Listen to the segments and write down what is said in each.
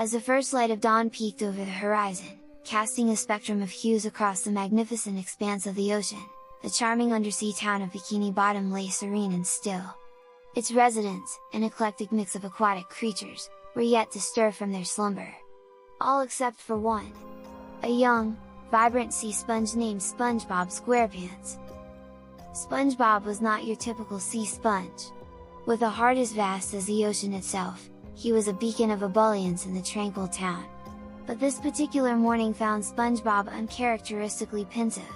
As the first light of dawn peeked over the horizon, casting a spectrum of hues across the magnificent expanse of the ocean, the charming undersea town of Bikini Bottom lay serene and still. Its residents, an eclectic mix of aquatic creatures, were yet to stir from their slumber. All except for one. A young, vibrant sea sponge named SpongeBob SquarePants. SpongeBob was not your typical sea sponge. With a heart as vast as the ocean itself, he was a beacon of ebullience in the tranquil town. But this particular morning found SpongeBob uncharacteristically pensive.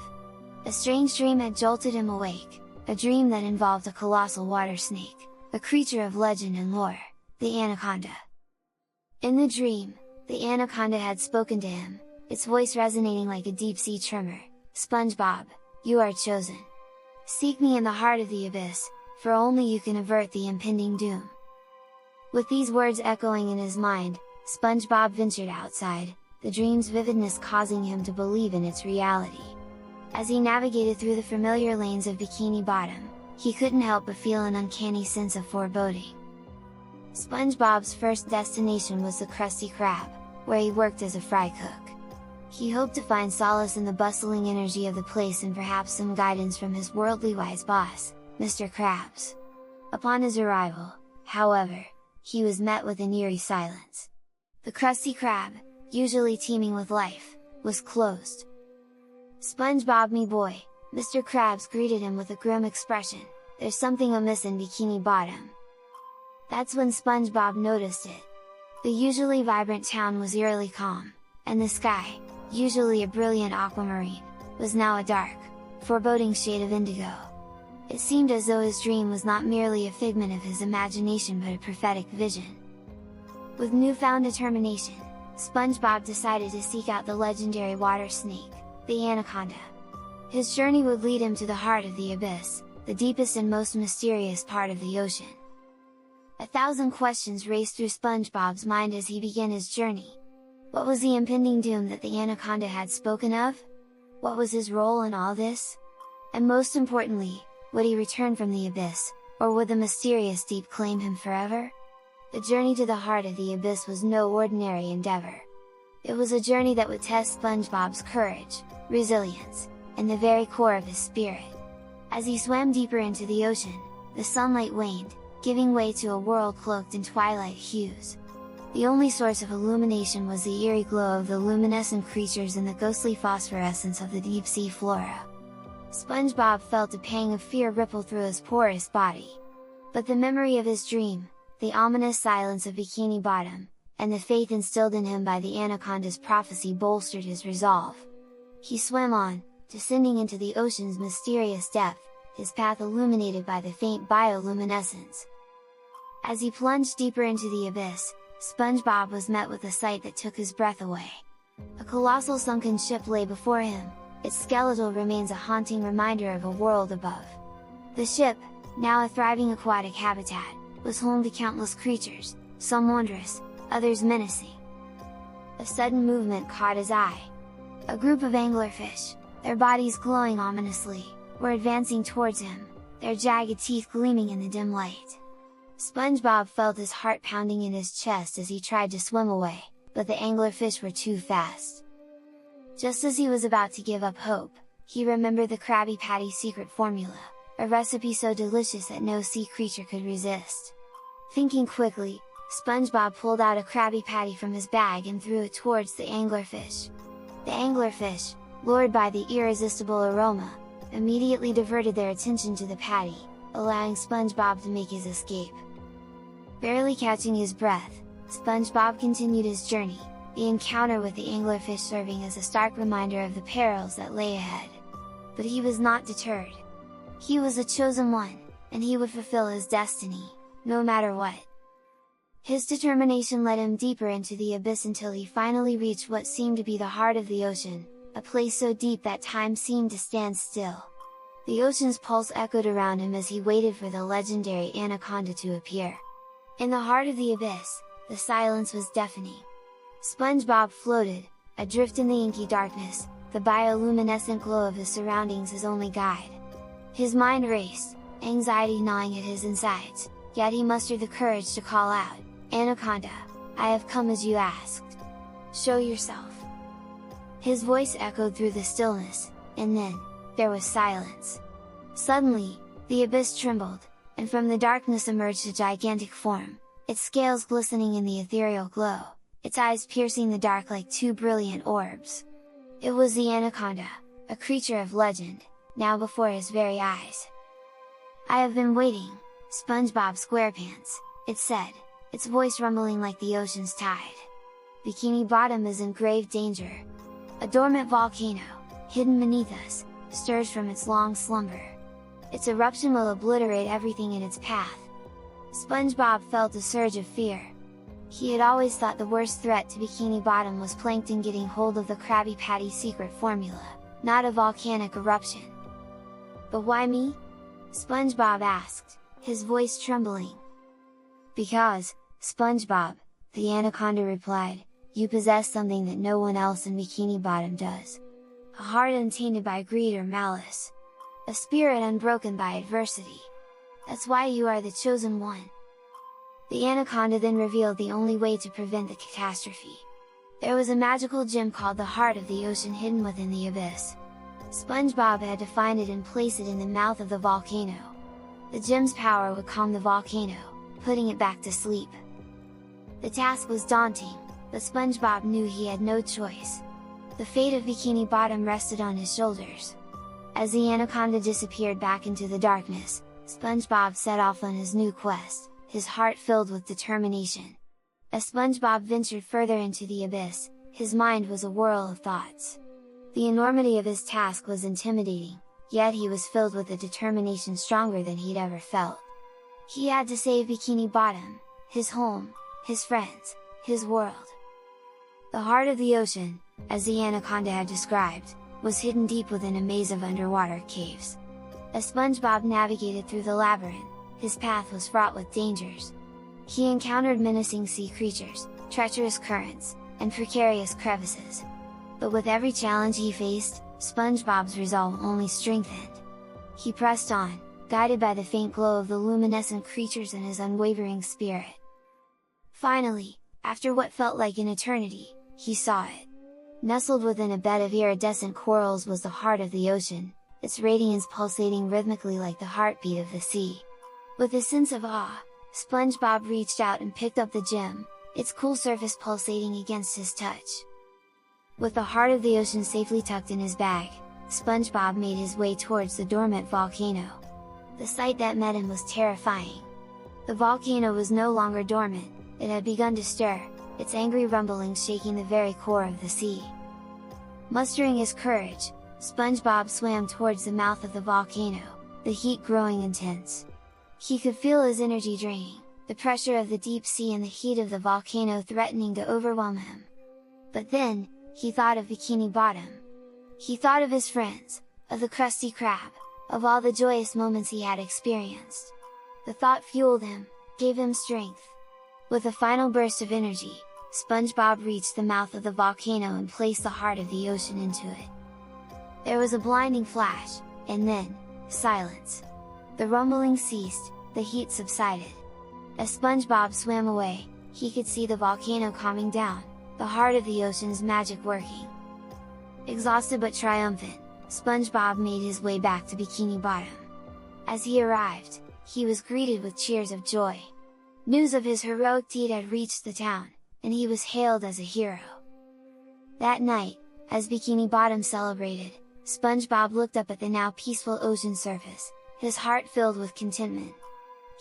A strange dream had jolted him awake, a dream that involved a colossal water snake, a creature of legend and lore, the Anaconda. In the dream, the Anaconda had spoken to him, its voice resonating like a deep-sea tremor. "SpongeBob, you are chosen. Seek me in the heart of the abyss, for only you can avert the impending doom." With these words echoing in his mind, SpongeBob ventured outside, the dream's vividness causing him to believe in its reality. As he navigated through the familiar lanes of Bikini Bottom, he couldn't help but feel an uncanny sense of foreboding. SpongeBob's first destination was the Krusty Krab, where he worked as a fry cook. He hoped to find solace in the bustling energy of the place and perhaps some guidance from his worldly wise boss, Mr. Krabs. Upon his arrival, however, he was met with an eerie silence. The Krusty Krab, usually teeming with life, was closed. "SpongeBob me boy," Mr. Krabs greeted him with a grim expression, "there's something amiss in Bikini Bottom." That's when SpongeBob noticed it. The usually vibrant town was eerily calm, and the sky, usually a brilliant aquamarine, was now a dark, foreboding shade of indigo. It seemed as though his dream was not merely a figment of his imagination but a prophetic vision. With newfound determination, SpongeBob decided to seek out the legendary water snake, the Anaconda. His journey would lead him to the heart of the abyss, the deepest and most mysterious part of the ocean. 1,000 questions raced through SpongeBob's mind as he began his journey. What was the impending doom that the Anaconda had spoken of? What was his role in all this? And most importantly, would he return from the abyss, or would the mysterious deep claim him forever? The journey to the heart of the abyss was no ordinary endeavor. It was a journey that would test SpongeBob's courage, resilience, and the very core of his spirit. As he swam deeper into the ocean, the sunlight waned, giving way to a world cloaked in twilight hues. The only source of illumination was the eerie glow of the luminescent creatures and the ghostly phosphorescence of the deep-sea flora. SpongeBob felt a pang of fear ripple through his porous body. But the memory of his dream, the ominous silence of Bikini Bottom, and the faith instilled in him by the Anaconda's prophecy bolstered his resolve. He swam on, descending into the ocean's mysterious depth, his path illuminated by the faint bioluminescence. As he plunged deeper into the abyss, SpongeBob was met with a sight that took his breath away. A colossal sunken ship lay before him, its skeletal remains a haunting reminder of a world above. The ship, now a thriving aquatic habitat, was home to countless creatures, some wondrous, others menacing. A sudden movement caught his eye. A group of anglerfish, their bodies glowing ominously, were advancing towards him, their jagged teeth gleaming in the dim light. SpongeBob felt his heart pounding in his chest as he tried to swim away, but the anglerfish were too fast. Just as he was about to give up hope, he remembered the Krabby Patty secret formula, a recipe so delicious that no sea creature could resist. Thinking quickly, SpongeBob pulled out a Krabby Patty from his bag and threw it towards the anglerfish. The anglerfish, lured by the irresistible aroma, immediately diverted their attention to the patty, allowing SpongeBob to make his escape. Barely catching his breath, SpongeBob continued his journey, the encounter with the anglerfish serving as a stark reminder of the perils that lay ahead. But he was not deterred. He was a chosen one, and he would fulfill his destiny, no matter what. His determination led him deeper into the abyss until he finally reached what seemed to be the heart of the ocean, a place so deep that time seemed to stand still. The ocean's pulse echoed around him as he waited for the legendary Anaconda to appear. In the heart of the abyss, the silence was deafening. SpongeBob floated, adrift in the inky darkness, the bioluminescent glow of his surroundings his only guide. His mind raced, anxiety gnawing at his insides, yet he mustered the courage to call out, "Anaconda! I have come as you asked. Show yourself." His voice echoed through the stillness, and then, there was silence. Suddenly, the abyss trembled, and from the darkness emerged a gigantic form, its scales glistening in the ethereal glow, its eyes piercing the dark like two brilliant orbs. It was the Anaconda, a creature of legend, now before his very eyes. "I have been waiting, SpongeBob SquarePants," it said, its voice rumbling like the ocean's tide. "Bikini Bottom is in grave danger. A dormant volcano, hidden beneath us, stirs from its long slumber. Its eruption will obliterate everything in its path." SpongeBob felt a surge of fear. He had always thought the worst threat to Bikini Bottom was Plankton getting hold of the Krabby Patty secret formula, not a volcanic eruption. "But why me?" SpongeBob asked, his voice trembling. "Because, SpongeBob," the Anaconda replied, "you possess something that no one else in Bikini Bottom does. A heart untainted by greed or malice. A spirit unbroken by adversity. That's why you are the chosen one." The Anaconda then revealed the only way to prevent the catastrophe. There was a magical gem called the Heart of the Ocean hidden within the abyss. SpongeBob had to find it and place it in the mouth of the volcano. The gem's power would calm the volcano, putting it back to sleep. The task was daunting, but SpongeBob knew he had no choice. The fate of Bikini Bottom rested on his shoulders. As the Anaconda disappeared back into the darkness, SpongeBob set off on his new quest, his heart filled with determination. As SpongeBob ventured further into the abyss, his mind was a whirl of thoughts. The enormity of his task was intimidating, yet he was filled with a determination stronger than he'd ever felt. He had to save Bikini Bottom, his home, his friends, his world. The heart of the ocean, as the Anaconda had described, was hidden deep within a maze of underwater caves. As SpongeBob navigated through the labyrinth, his path was fraught with dangers. He encountered menacing sea creatures, treacherous currents, and precarious crevices. But with every challenge he faced, SpongeBob's resolve only strengthened. He pressed on, guided by the faint glow of the luminescent creatures and his unwavering spirit. Finally, after what felt like an eternity, he saw it. Nestled within a bed of iridescent corals was the heart of the ocean, its radiance pulsating rhythmically like the heartbeat of the sea. With a sense of awe, SpongeBob reached out and picked up the gem, its cool surface pulsating against his touch. With the heart of the ocean safely tucked in his bag, SpongeBob made his way towards the dormant volcano. The sight that met him was terrifying. The volcano was no longer dormant, it had begun to stir, its angry rumblings shaking the very core of the sea. Mustering his courage, SpongeBob swam towards the mouth of the volcano, the heat growing intense. He could feel his energy draining, the pressure of the deep sea and the heat of the volcano threatening to overwhelm him. But then, he thought of Bikini Bottom. He thought of his friends, of the Krusty Krab, of all the joyous moments he had experienced. The thought fueled him, gave him strength. With a final burst of energy, SpongeBob reached the mouth of the volcano and placed the heart of the ocean into it. There was a blinding flash, and then, silence. The rumbling ceased, the heat subsided. As SpongeBob swam away, he could see the volcano calming down, the heart of the ocean's magic working. Exhausted but triumphant, SpongeBob made his way back to Bikini Bottom. As he arrived, he was greeted with cheers of joy. News of his heroic deed had reached the town, and he was hailed as a hero. That night, as Bikini Bottom celebrated, SpongeBob looked up at the now peaceful ocean surface, his heart filled with contentment.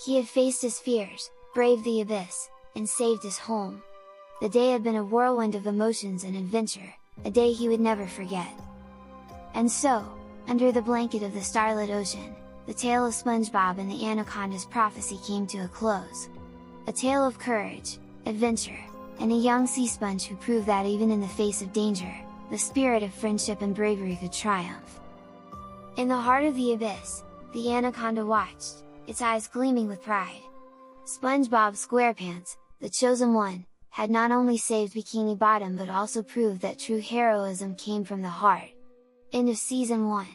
He had faced his fears, braved the abyss, and saved his home. The day had been a whirlwind of emotions and adventure, a day he would never forget. And so, under the blanket of the starlit ocean, the tale of SpongeBob and the Anaconda's prophecy came to a close. A tale of courage, adventure, and a young sea sponge who proved that even in the face of danger, the spirit of friendship and bravery could triumph. In the heart of the abyss, the Anaconda watched, its eyes gleaming with pride. SpongeBob SquarePants, the chosen one, had not only saved Bikini Bottom but also proved that true heroism came from the heart. End of Season 1.